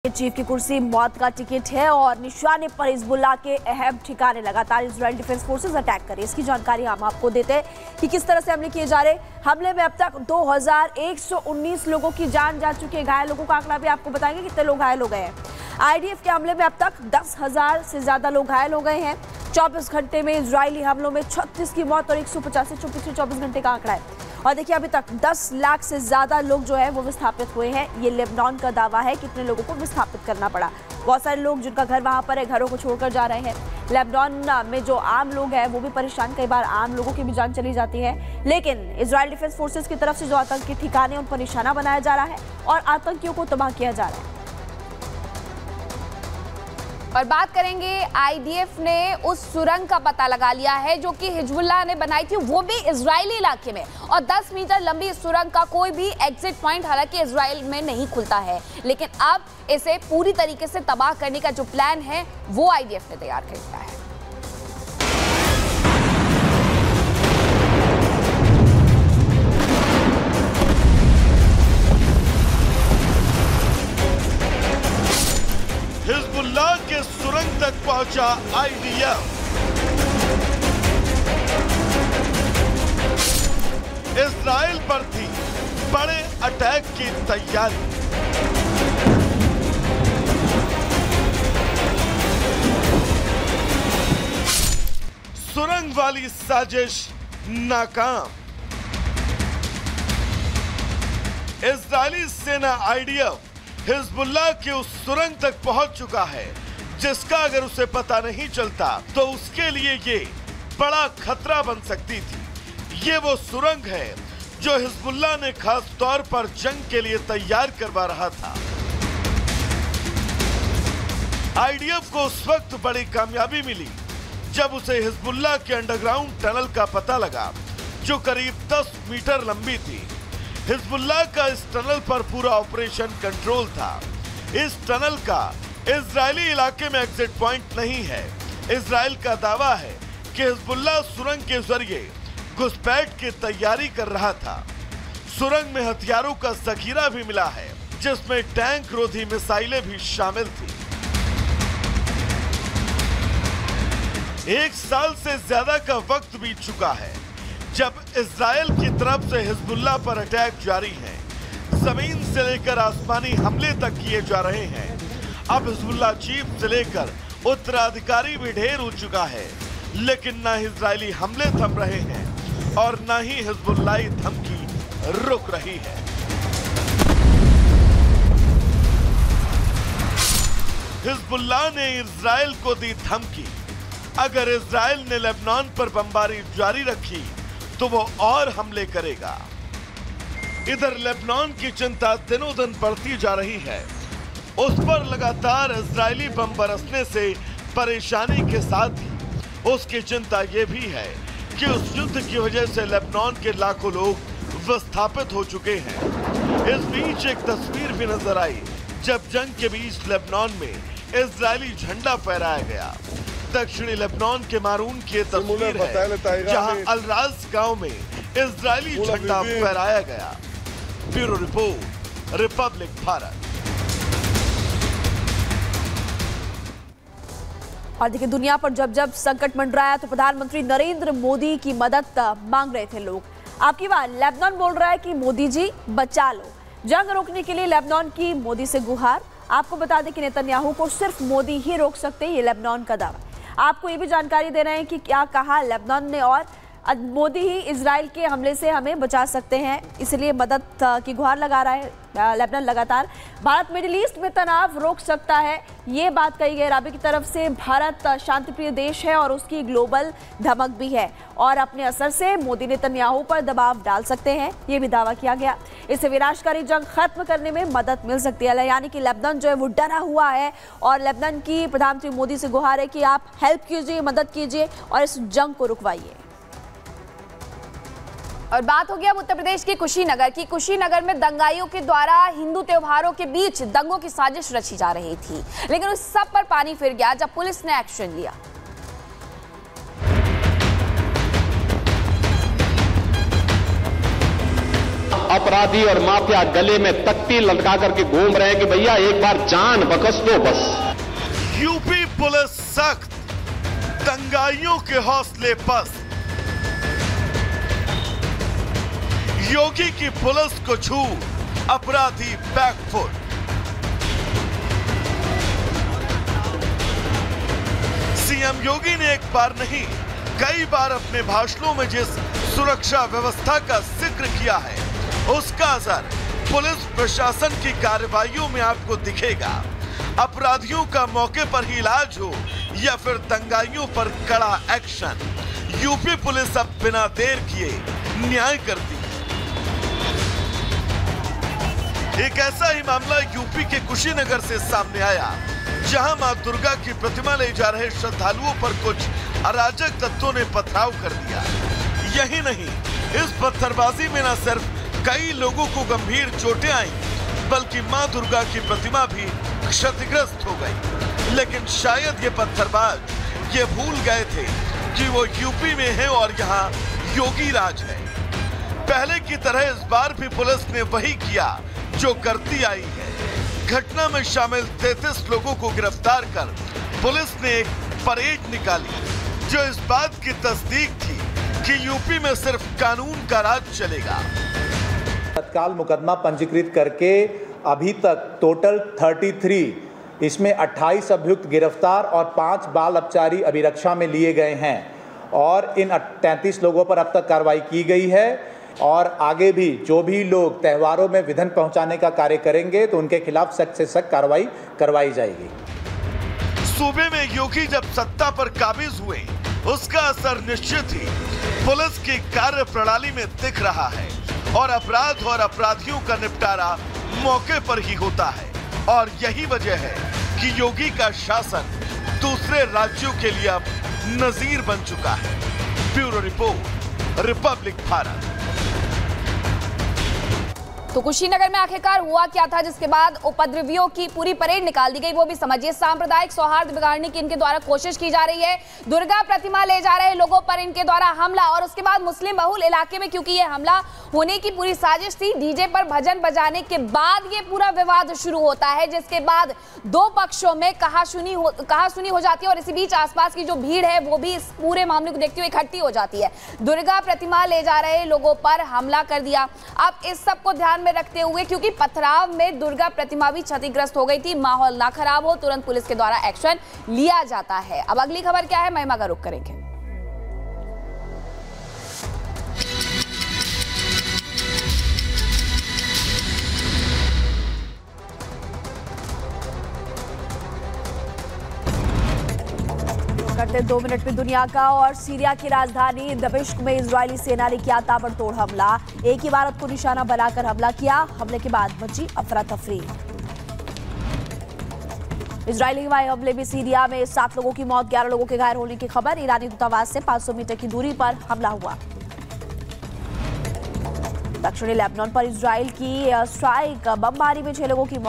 Chief की कुर्सी मौत का टिकट है और निशाने पर हिजबुल्लाह के अहम ठिकाने लगातार इजरायल डिफेंस फोर्सेस अटैक कर रही है। इसकी जानकारी हम आपको देते हैं कि किस तरह से हमले किए जा रहे हैं। हमले में अब तक 2119 लोगों की जान जा चुकी है। घायल लोगों का आंकड़ा भी आपको बताएंगे कितने लोग घायल हो गए हैं। आईडीएफ के हमले में अब तक 10,000 से ज्यादा लोग घायल हो गए हैं। 24 घंटे में इजरायली हमलों में 36 की मौत और 185 पिछले 24 घंटे का आंकड़ा है। और देखिए अभी तक 10 लाख से ज्यादा लोग जो है वो विस्थापित हुए हैं। ये लेबनान का दावा है कितने लोगों को विस्थापित करना पड़ा। बहुत सारे लोग जिनका घर वहां पर है घरों को छोड़कर जा रहे हैं। लेबनान में जो आम लोग हैं वो भी परेशान, कई बार आम लोगों की भी जान चली जाती है। लेकिन इजरायल डिफेंस फोर्सेस की तरफ से जो आतंकी ठिकाने उन पर निशाना बनाया जा रहा है और आतंकियों को तबाह किया जा रहा है। और बात करेंगे, आईडीएफ ने उस सुरंग का पता लगा लिया है जो कि हिजबुल्लाह ने बनाई थी, वो भी इजरायली इलाके में। और 10 मीटर लंबी इस सुरंग का कोई भी एग्जिट पॉइंट हालांकि इजरायल में नहीं खुलता है, लेकिन अब इसे पूरी तरीके से तबाह करने का जो प्लान है वो आईडीएफ ने तैयार कर लिया है। हिजबुल्लाह के सुरंग तक पहुंचा आईडीएफ। इजराइल पर थी बड़े अटैक की तैयारी। सुरंग वाली साजिश नाकाम। इजरायली सेना आईडीएफ हिजबुल्लाह के उस सुरंग तक पहुंच चुका है जिसका अगर उसे पता नहीं चलता तो उसके लिए ये बड़ा खतरा बन सकती थी। ये वो सुरंग है जो हिजबुल्लाह ने खास तौर पर जंग के लिए तैयार करवा रहा था। आईडीएफ को उस वक्त बड़ी कामयाबी मिली जब उसे हिजबुल्लाह के अंडरग्राउंड टनल का पता लगा जो करीब 10 मीटर लंबी थी। हिजबुल्लाह का इस टनल पर पूरा ऑपरेशन कंट्रोल था। इस टनल का इजरायली इलाके में एग्जिट पॉइंट नहीं है। इजराइल का दावा है कि हिजबुल्लाह सुरंग के जरिए घुसपैठ की तैयारी कर रहा था। सुरंग में हथियारों का जखीरा भी मिला है जिसमें टैंक रोधी मिसाइलें भी शामिल थी। 1 साल से ज्यादा का वक्त बीत चुका है जब इजराइल की तरफ से हिजबुल्लाह पर अटैक जारी है। जमीन से लेकर आसमानी हमले तक किए जा रहे हैं। अब हिजबुल्लाह चीफ से लेकर उत्तराधिकारी भी ढेर हो चुका है, लेकिन न इजरायली हमले थम रहे हैं और न ही हिजबुल्लाही धमकी रुक रही है। हिजबुल्लाह ने इजराइल को दी धमकी, अगर इजराइल ने लेबनान पर बमबारी जारी रखी तो वो और हमले करेगा। इधर लेबनान की चिंता दिनों दिन बढ़ती जा रही है। उस पर लगातार इजरायली बम बरसने से परेशानी के साथ ही उसकी चिंता ये भी है कि उस युद्ध की वजह से लेबनान के लाखों लोग विस्थापित हो चुके हैं। इस बीच एक तस्वीर भी नजर आई जब जंग के बीच लेबनान में इजरायली झंडा फहराया गया। दक्षिणी लेबनान के मारून की ये तस्वीर है जहां अलराज गांव में इजरायली झंडा फहराया गया। Bureau report, Republic Bharat. और देखिए दुनिया पर जब जब संकट मंडराया तो प्रधानमंत्री नरेंद्र मोदी की मदद मांग रहे थे लोग। आपकी बात लेबनान बोल रहा है कि मोदी जी बचा लो। जंग रोकने के लिए लेबनान की मोदी से गुहार। आपको बता दें कि नेतन्याहू को सिर्फ मोदी ही रोक सकते हैं, ये लेबनान का दावा। आपको ये भी जानकारी दे रहे हैं कि क्या कहा लेबनान ने और मोदी ही इजराइल के हमले से हमें बचा सकते हैं, इसलिए मदद की गुहार लगा रहा है लेबनान लगातार। भारत मिडिल ईस्ट में तनाव रोक सकता है, ये बात कही गई राबी की तरफ से। भारत शांतिप्रिय देश है और उसकी ग्लोबल धमक भी है और अपने असर से मोदी नेतन्याहू पर दबाव डाल सकते हैं, ये भी दावा किया गया। इससे विनाशकारी जंग खत्म करने में मदद मिल सकती है। यानी कि लेबनान जो है वो डरा हुआ है और लेबनान की प्रधानमंत्री मोदी से गुहार है कि आप हेल्प कीजिए, मदद कीजिए और इस जंग को रुकवाइए। और बात हो गया उत्तर प्रदेश के कुशीनगर की। कुशीनगर में दंगाइयों के द्वारा हिंदू त्योहारों के बीच दंगों की साजिश रची जा रही थी, लेकिन उस सब पर पानी फिर गया जब पुलिस ने एक्शन लिया। अपराधी और माफिया गले में तख्ती लटका करके घूम रहे हैं कि भैया एक बार जान बख्श दो बस। यूपी पुलिस सख्त, दंगाइयों के हौसले पस्त। योगी की पुलिस को छू अपराधी बैकफुट। सीएम योगी ने एक बार नहीं कई बार अपने भाषणों में जिस सुरक्षा व्यवस्था का जिक्र किया है, उसका असर पुलिस प्रशासन की कार्रवाइयों में आपको दिखेगा। अपराधियों का मौके पर ही इलाज हो या फिर दंगाइयों पर कड़ा एक्शन, यूपी पुलिस अब बिना देर किए न्याय करती है। एक ऐसा ही मामला यूपी के कुशीनगर से सामने आया, जहां मां दुर्गा की प्रतिमा ले जा रहे श्रद्धालुओं पर कुछ अराजक तत्वों ने पथराव कर दिया। यही नहीं, इस पत्थरबाजी में न सिर्फ कई लोगों को गंभीर चोटें आईं, बल्कि मां दुर्गा की प्रतिमा भी क्षतिग्रस्त हो गई। लेकिन शायद ये पत्थरबाज ये भूल गए थे कि वो यूपी में है और यहाँ योगी राज है। पहले की तरह इस बार भी पुलिस ने वही किया जो करती आई है। घटना में शामिल 33 लोगों को गिरफ्तार कर पुलिस ने एक परेड निकाली, जो इस बात की तस्दीक थी कि यूपी में सिर्फ कानून का राज चलेगा। तत्काल मुकदमा पंजीकृत करके अभी तक टोटल 33, इसमें 28 अभियुक्त गिरफ्तार और 5 बाल अपचारी अभिरक्षा में लिए गए हैं और इन 33 लोगों पर अब तक कार्रवाई की गई है। और आगे भी जो भी लोग त्योहारों में विघ्न पहुंचाने का कार्य करेंगे तो उनके खिलाफ सख्त से सख्त कार्रवाई करवाई जाएगी। सूबे में योगी जब सत्ता पर काबिज हुए, उसका असर निश्चित ही पुलिस की कार्य प्रणाली में दिख रहा है और अपराध और अपराधियों का निपटारा मौके पर ही होता है। और यही वजह है कि योगी का शासन दूसरे राज्यों के लिए अब नजीर बन चुका है। Bureau report, Republic Bharat. तो कुशीनगर में आखिरकार हुआ क्या था जिसके बाद उपद्रवियों की पूरी परेड निकाल दी गई, वो भी समझिए। सांप्रदायिक सौहार्द बिगाड़ने की इनके द्वारा कोशिश की जा रही है। दुर्गा प्रतिमा ले जा रहे लोगों पर इनके द्वारा हमला, और उसके बाद मुस्लिम बहुल इलाके में, क्योंकि ये हमला होने की पूरी साजिश थी, डीजे पर भजन बजाने के बाद ये पूरा विवाद शुरू होता है, जिसके बाद दो पक्षों में कहासुनी हो जाती है। और इसी बीच आसपास की जो भीड़ है वो भी इस पूरे मामले को देखते हुए इकट्ठी हो जाती है। दुर्गा प्रतिमा ले जा रहे लोगों पर हमला कर दिया। अब इस सब को ध्यान में रखते हुए, क्योंकि पथराव में दुर्गा प्रतिमा भी क्षतिग्रस्त हो गई थी, माहौल ना खराब हो, तुरंत पुलिस के द्वारा एक्शन लिया जाता है। अब अगली खबर क्या है, महिमा का रुख करेंगे। करते 2 मिनट में दुनिया का, और सीरिया की राजधानी दमिश्क में इजरायली सेना ने किया ताबड़तोड़ हमला। एक इमारत को निशाना बनाकर हमला किया। हमले के बाद मची अफरा तफरी। इजरायली हवाई हमले में सीरिया में 7 लोगों की मौत, 11 लोगों के घायल होने की खबर। ईरानी दूतावास से 500 मीटर की दूरी पर हमला हुआ। दक्षिणी लेबनान पर इजरायल की स्ट्राइक बमबारी में 6 लोगों की मौत।